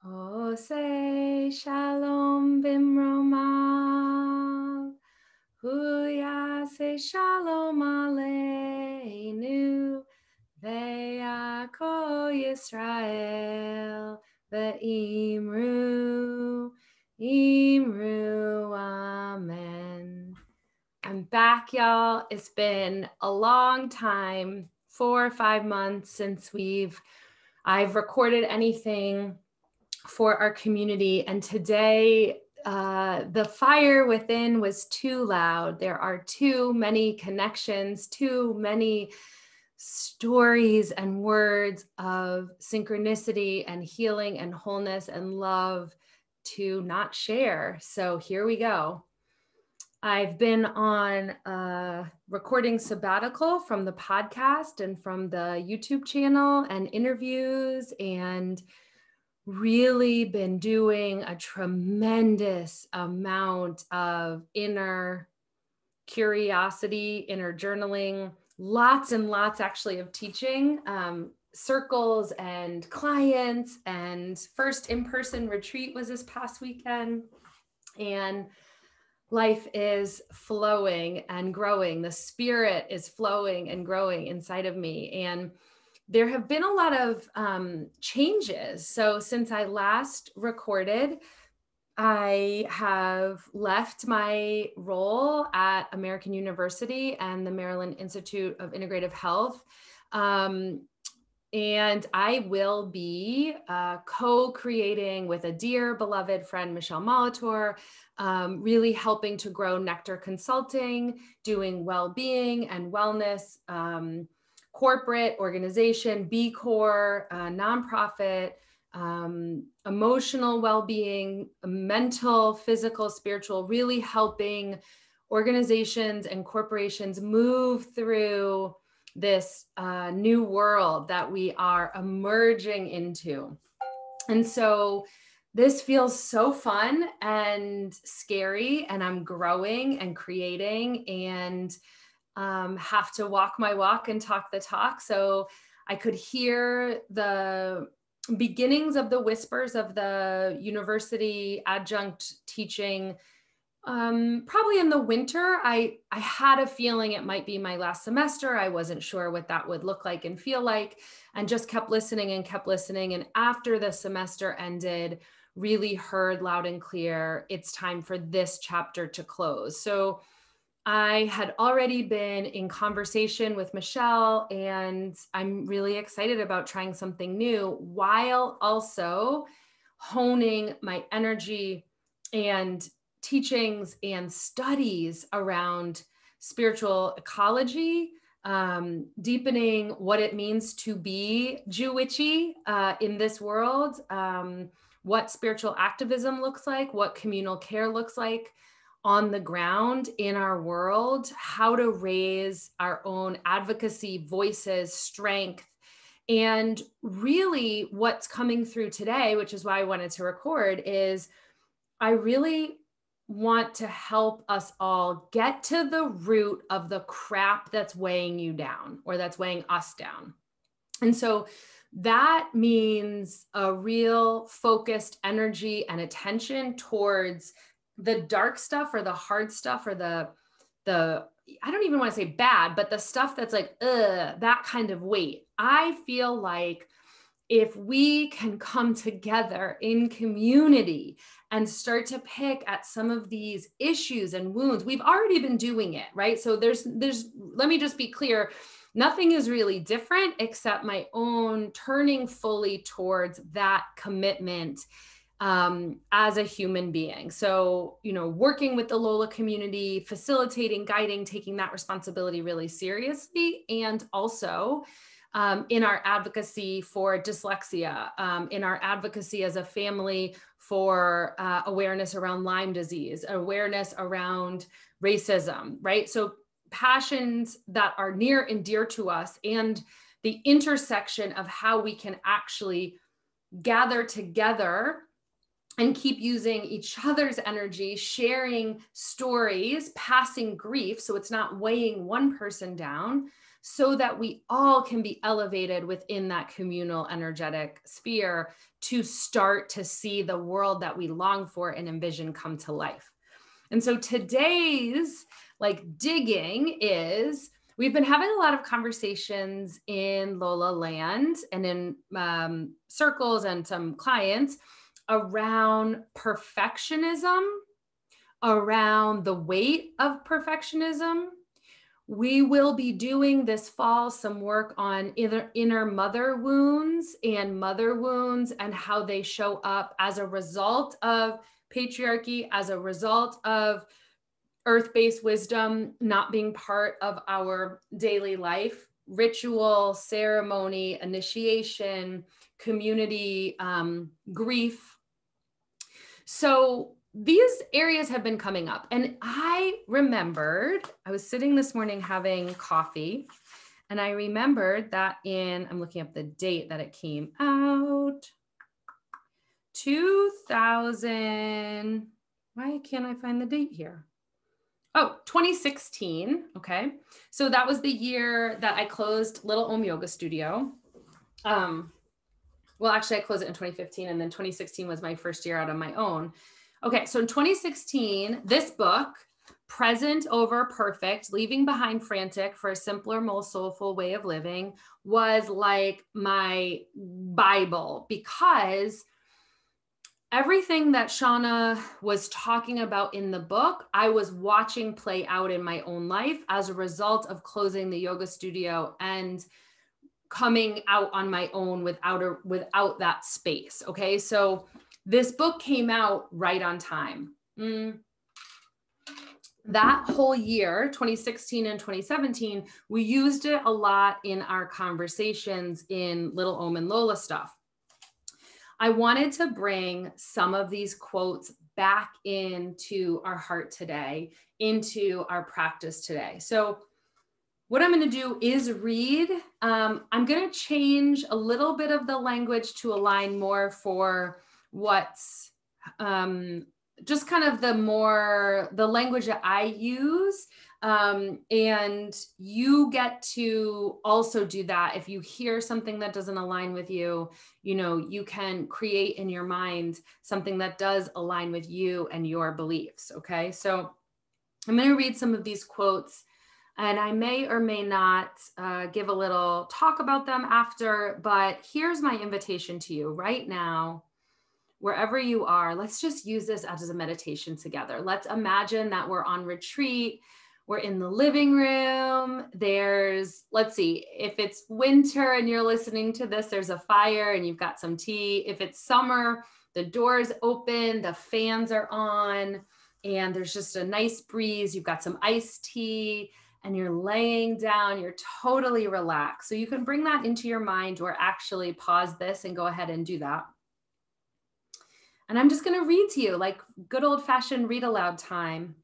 Ose shalom bimromav, huyase shalom aleinu, ve'ako Yisrael, ve'imru, amen. I'm back, y'all. It's been a long time, 4 or 5 months since I've recorded anything for our community. And today, the fire within was too loud. There are too many connections, too many stories and words of synchronicity and healing and wholeness and love to not share. So here we go. I've been on a recording sabbatical from the podcast and from the YouTube channel and interviews, and really been doing a tremendous amount of inner curiosity, inner journaling, lots and lots actually of teaching, circles and clients, and first in-person retreat was this past weekend. And life is flowing and growing. The spirit is flowing and growing inside of me. And there have been a lot of changes. So since I last recorded, I have left my role at American University and the Maryland Institute of Integrative Health. And I will be co-creating with a dear beloved friend, Michelle Molitor, really helping to grow Nectar Consulting, doing well-being and wellness, corporate organization, B Corp, nonprofit, emotional well-being, mental, physical, spiritual, really helping organizations and corporations move through this new world that we are emerging into. And so this feels so fun and scary, and I'm growing and creating and have to walk my walk and talk the talk. So I could hear the beginnings of the whispers of the university adjunct teaching. Probably in the winter. I had a feeling it might be my last semester. I wasn't sure what that would look like and feel like, and just kept listening and kept listening. And after the semester ended, really heard loud and clear, it's time for this chapter to close. So I had already been in conversation with Michelle, and I'm really excited about trying something new while also honing my energy and teachings and studies around spiritual ecology, deepening what it means to be Jewishy in this world, what spiritual activism looks like, what communal care looks like on the ground in our world, how to raise our own advocacy, voices, strength. And really what's coming through today, which is why I wanted to record, is I really want to help us all get to the root of the crap that's weighing you down, or that's weighing us down. And so that means a real focused energy and attention towards the dark stuff, or the hard stuff, or the I don't even want to say bad, but the stuff that's like, that kind of weight. I feel like if we can come together in community and start to pick at some of these issues and wounds, we've already been doing it, right? So let me just be clear. Nothing is really different except my own turning fully towards that commitment as a human being. So, working with the Lola community, facilitating, guiding, taking that responsibility really seriously, and also in our advocacy for dyslexia, in our advocacy as a family for awareness around Lyme disease, awareness around racism, right? So passions that are near and dear to us, and the intersection of how we can actually gather together and keep using each other's energy, sharing stories, passing grief, so it's not weighing one person down, so that we all can be elevated within that communal energetic sphere to start to see the world that we long for and envision come to life. And so today's like digging is, we've been having a lot of conversations in Lola land and in circles and some clients around perfectionism, around the weight of perfectionism. We will be doing this fall some work on inner mother wounds and how they show up as a result of patriarchy, as a result of earth-based wisdom not being part of our daily life, ritual, ceremony, initiation, community, grief. So these areas have been coming up. And I remembered, I was sitting this morning having coffee, and I remembered that I'm looking up the date that it came out, 2000, why can't I find the date here? Oh, 2016. Okay. So that was the year that I closed Little Om Yoga Studio. Well, actually I closed it in 2015, and then 2016 was my first year out on my own. Okay. So in 2016, this book, Present Over Perfect, Leaving Behind Frantic for a Simpler, More Soulful Way of Living, was like my Bible, because everything that Shauna was talking about in the book, I was watching play out in my own life as a result of closing the yoga studio and coming out on my own without that space. Okay. So this book came out right on time. That whole year, 2016 and 2017, we used it a lot in our conversations in Little Om and Lola stuff. I wanted to bring some of these quotes back into our heart today, into our practice today. So what I'm going to do is read. I'm going to change a little bit of the language to align more for what's just kind of the language that I use. And you get to also do that. If you hear something that doesn't align with you, you can create in your mind something that does align with you and your beliefs. Okay. So I'm going to read some of these quotes, and I may or may not give a little talk about them after, but here's my invitation to you right now. Wherever you are, let's just use this as a meditation together. Let's imagine that we're on retreat. We're in the living room. Let's see, if it's winter and you're listening to this, there's a fire and you've got some tea. If it's summer, the door's open, the fans are on, and there's just a nice breeze. You've got some iced tea and you're laying down, you're totally relaxed. So you can bring that into your mind, or actually pause this and go ahead and do that. And I'm just going to read to you like good old fashioned read aloud time.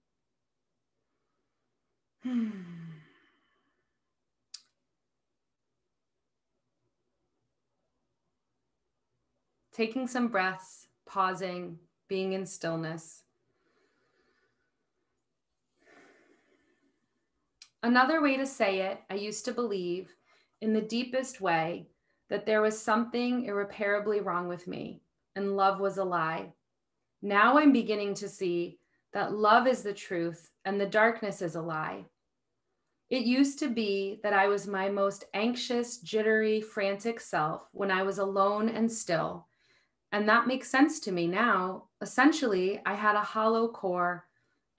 Taking some breaths, pausing, being in stillness. Another way to say it, I used to believe in the deepest way that there was something irreparably wrong with me, and love was a lie. Now I'm beginning to see that love is the truth and the darkness is a lie. It used to be that I was my most anxious, jittery, frantic self when I was alone and still. And that makes sense to me now. Essentially, I had a hollow core,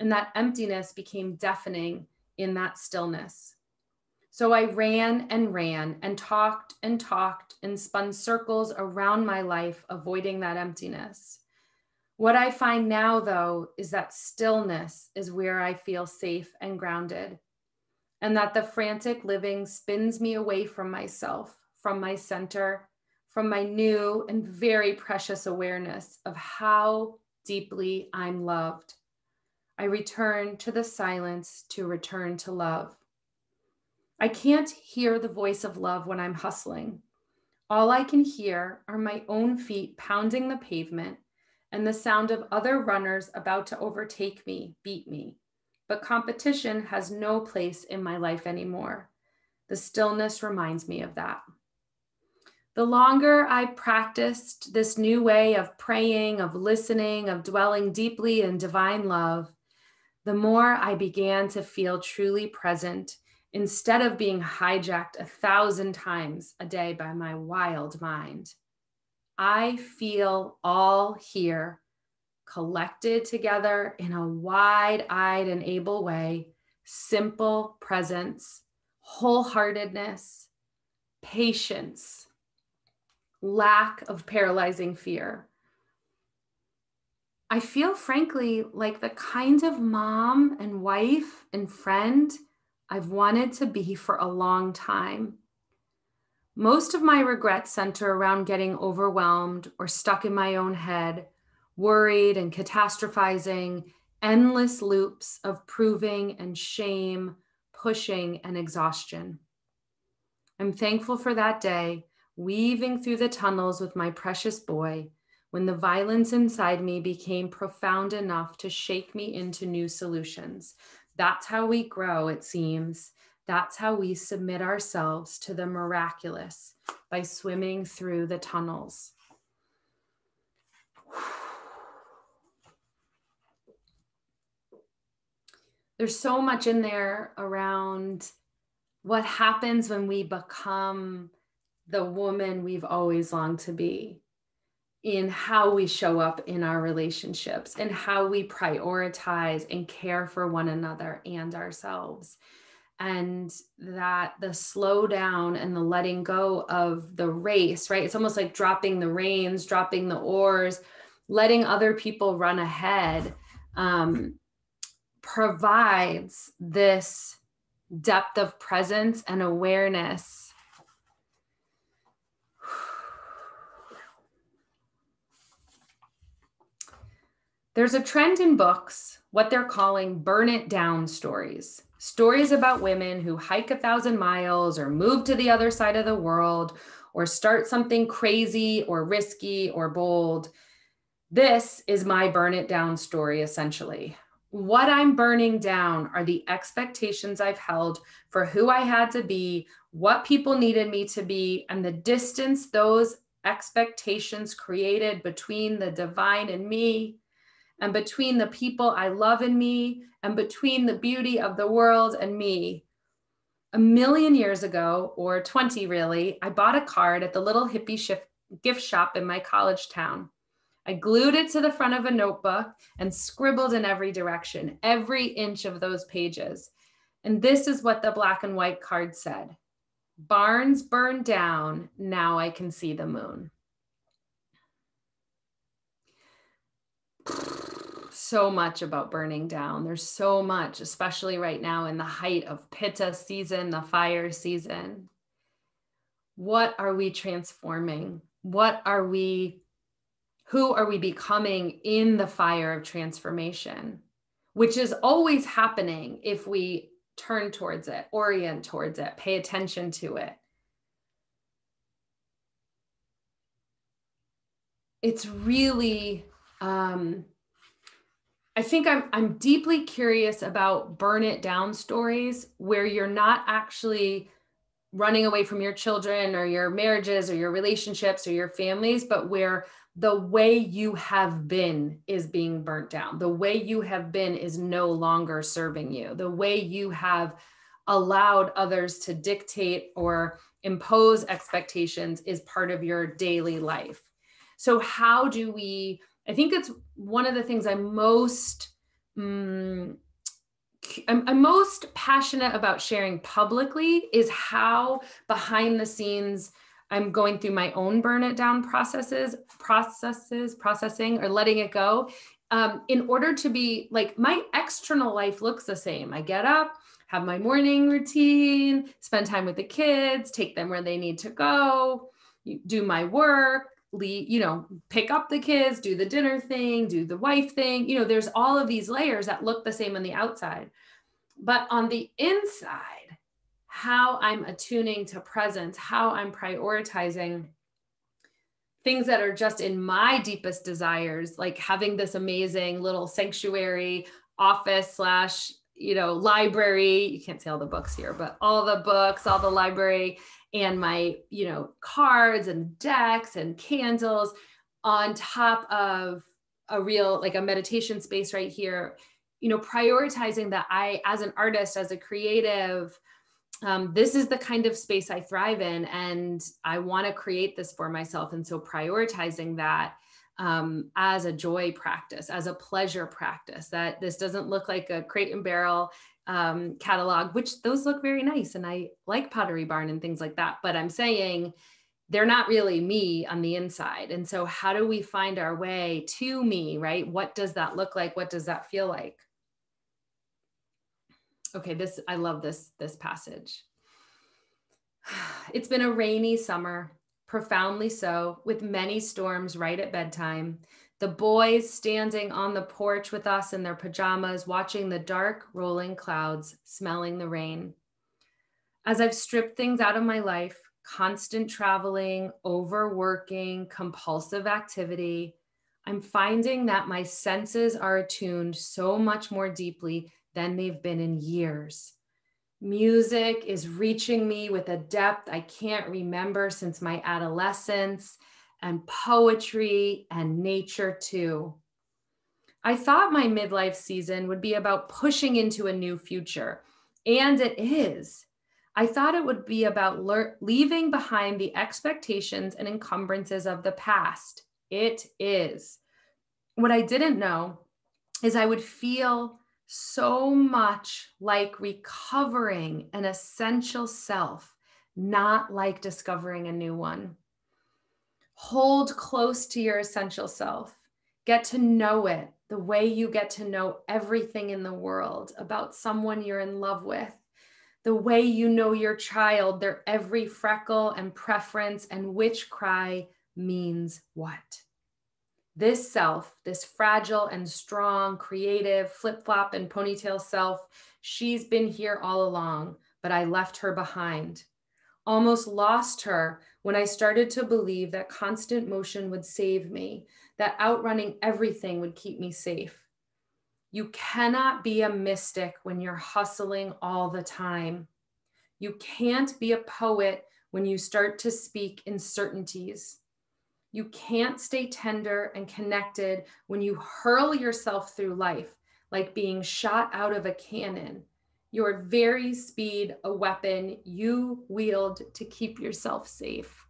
and that emptiness became deafening in that stillness. So I ran and talked and spun circles around my life, avoiding that emptiness. What I find now, though, is that stillness is where I feel safe and grounded, and that the frantic living spins me away from myself, from my center, from my new and very precious awareness of how deeply I'm loved. I return to the silence to return to love. I can't hear the voice of love when I'm hustling. All I can hear are my own feet pounding the pavement and the sound of other runners about to overtake me, beat me. But competition has no place in my life anymore. The stillness reminds me of that. The longer I practiced this new way of praying, of listening, of dwelling deeply in divine love, the more I began to feel truly present instead of being hijacked 1,000 times a day by my wild mind. I feel all here, collected together in a wide-eyed and able way, simple presence, wholeheartedness, patience, lack of paralyzing fear. I feel, frankly, like the kind of mom and wife and friend I've wanted to be for a long time. Most of my regrets center around getting overwhelmed or stuck in my own head, worried and catastrophizing, endless loops of proving and shame, pushing and exhaustion. I'm thankful for that day, weaving through the tunnels with my precious boy, when the violence inside me became profound enough to shake me into new solutions. That's how we grow, it seems. That's how we submit ourselves to the miraculous, by swimming through the tunnels. There's so much in there around what happens when we become the woman we've always longed to be, in how we show up in our relationships and how we prioritize and care for one another and ourselves. And that the slow down and the letting go of the race, right? It's almost like dropping the reins, dropping the oars, letting other people run ahead, provides this depth of presence and awareness. There's a trend in books, what they're calling burn it down stories. Stories about women who hike 1,000 miles or move to the other side of the world or start something crazy or risky or bold. This is my burn it down story, essentially. What I'm burning down are the expectations I've held for who I had to be, what people needed me to be, and the distance those expectations created between the divine and me, and between the people I love in me, and between the beauty of the world and me. 1,000,000 years ago, or 20 really, I bought a card at the little hippie gift shop in my college town. I glued it to the front of a notebook and scribbled in every direction, every inch of those pages. And this is what the black and white card said: "Barns burned down, now I can see the moon." So much about burning down. There's so much, especially right now in the height of Pitta season, the fire season. What are we transforming? Who are we becoming in the fire of transformation, which is always happening if we turn towards it, orient towards it, pay attention to it. It's really, I think I'm deeply curious about burn it down stories where you're not actually running away from your children or your marriages or your relationships or your families, but where the way you have been is being burnt down. The way you have been is no longer serving you. The way you have allowed others to dictate or impose expectations is part of your daily life. So how do we, I think it's one of the things I'm most passionate about sharing publicly is how behind the scenes I'm going through my own burn it down processing or letting it go, in order to be like, my external life looks the same. I get up, have my morning routine, spend time with the kids, take them where they need to go, do my work, pick up the kids, do the dinner thing, do the wife thing. There's all of these layers that look the same on the outside. But on the inside, how I'm attuning to presence, how I'm prioritizing things that are just in my deepest desires, like having this amazing little sanctuary office library. You can't see all the books here, but all the books, all the library, and my, cards and decks and candles on top of a real, like a meditation space right here, prioritizing that I, as an artist, as a creative, this is the kind of space I thrive in, and I want to create this for myself. And so prioritizing that as a joy practice, as a pleasure practice, that this doesn't look like a Crate and Barrel catalog, which those look very nice. And I like Pottery Barn and things like that, but I'm saying they're not really me on the inside. And so how do we find our way to me, right? What does that look like? What does that feel like? Okay, I love this passage. It's been a rainy summer, profoundly so, with many storms right at bedtime. The boys standing on the porch with us in their pajamas, watching the dark rolling clouds, smelling the rain. As I've stripped things out of my life, constant traveling, overworking, compulsive activity, I'm finding that my senses are attuned so much more deeply than they've been in years. Music is reaching me with a depth I can't remember since my adolescence, and poetry and nature too. I thought my midlife season would be about pushing into a new future, and it is. I thought it would be about leaving behind the expectations and encumbrances of the past. It is. What I didn't know is I would feel so much like recovering an essential self, not like discovering a new one. Hold close to your essential self. Get to know it the way you get to know everything in the world about someone you're in love with, the way you know your child, their every freckle and preference, and which cry means what. This self, this fragile and strong, creative, flip-flop and ponytail self, she's been here all along, but I left her behind. Almost lost her when I started to believe that constant motion would save me, that outrunning everything would keep me safe. You cannot be a mystic when you're hustling all the time. You can't be a poet when you start to speak in certainties. You can't stay tender and connected when you hurl yourself through life like being shot out of a cannon. Your very speed, a weapon you wield to keep yourself safe.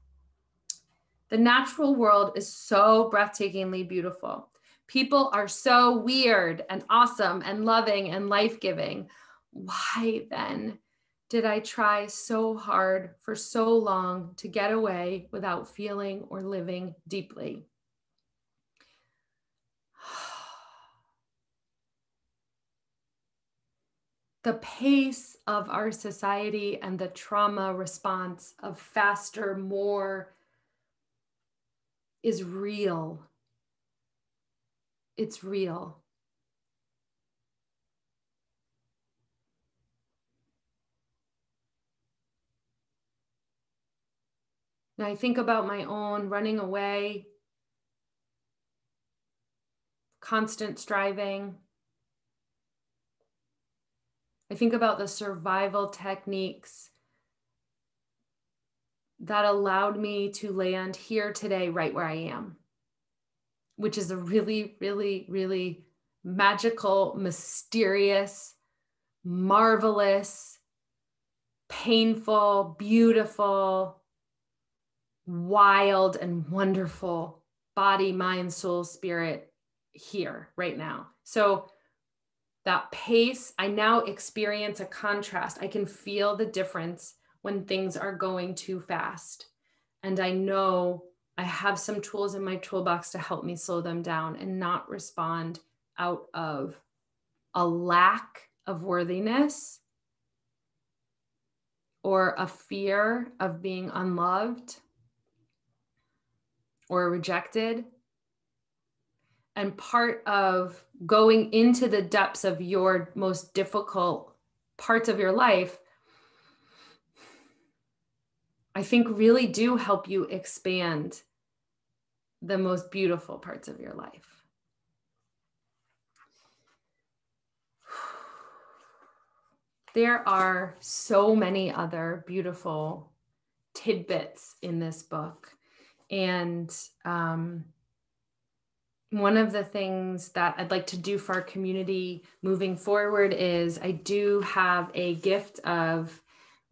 The natural world is so breathtakingly beautiful. People are so weird and awesome and loving and life-giving. Why then did I try so hard for so long to get away without feeling or living deeply? The pace of our society and the trauma response of faster, more is real. It's real. Now I think about my own running away, constant striving. I think about the survival techniques that allowed me to land here today, right where I am, which is a really, really, really magical, mysterious, marvelous, painful, beautiful, wild, and wonderful body, mind, soul, spirit here right now. So that pace, I now experience a contrast. I can feel the difference when things are going too fast. And I know I have some tools in my toolbox to help me slow them down and not respond out of a lack of worthiness or a fear of being unloved or rejected. And part of going into the depths of your most difficult parts of your life, I think really do help you expand the most beautiful parts of your life. There are so many other beautiful tidbits in this book. And one of the things that I'd like to do for our community moving forward is I do have a gift of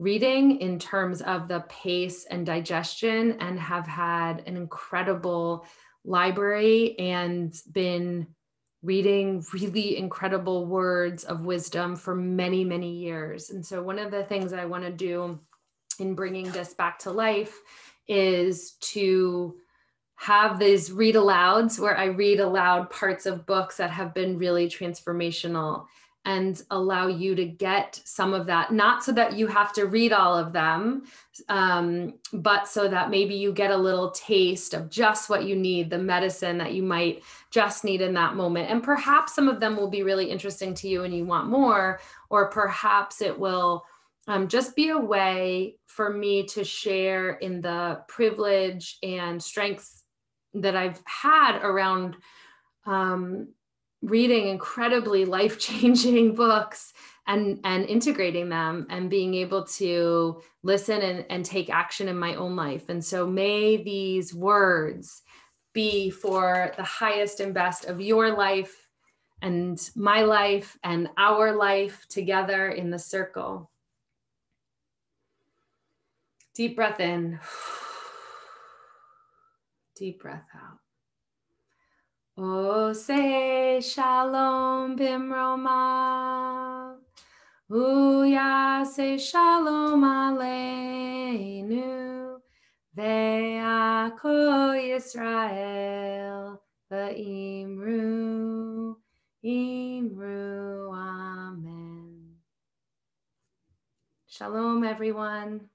reading in terms of the pace and digestion, and have had an incredible library and been reading really incredible words of wisdom for many, many years. And so one of the things I want to do in bringing this back to life is to have these read alouds where I read aloud parts of books that have been really transformational, and allow you to get some of that, not so that you have to read all of them, but so that maybe you get a little taste of just what you need, the medicine that you might just need in that moment. And perhaps some of them will be really interesting to you and you want more, or perhaps it will just be a way for me to share in the privilege and strengths that I've had around reading incredibly life-changing books and integrating them and being able to listen and take action in my own life. And so may these words be for the highest and best of your life and my life and our life together in the circle. Deep breath in. Deep breath out. Ose shalom bimroma. Uyase shalom aleinu. Ve'ako Yisrael. Ve'imru. Imru. Amen. Shalom, everyone.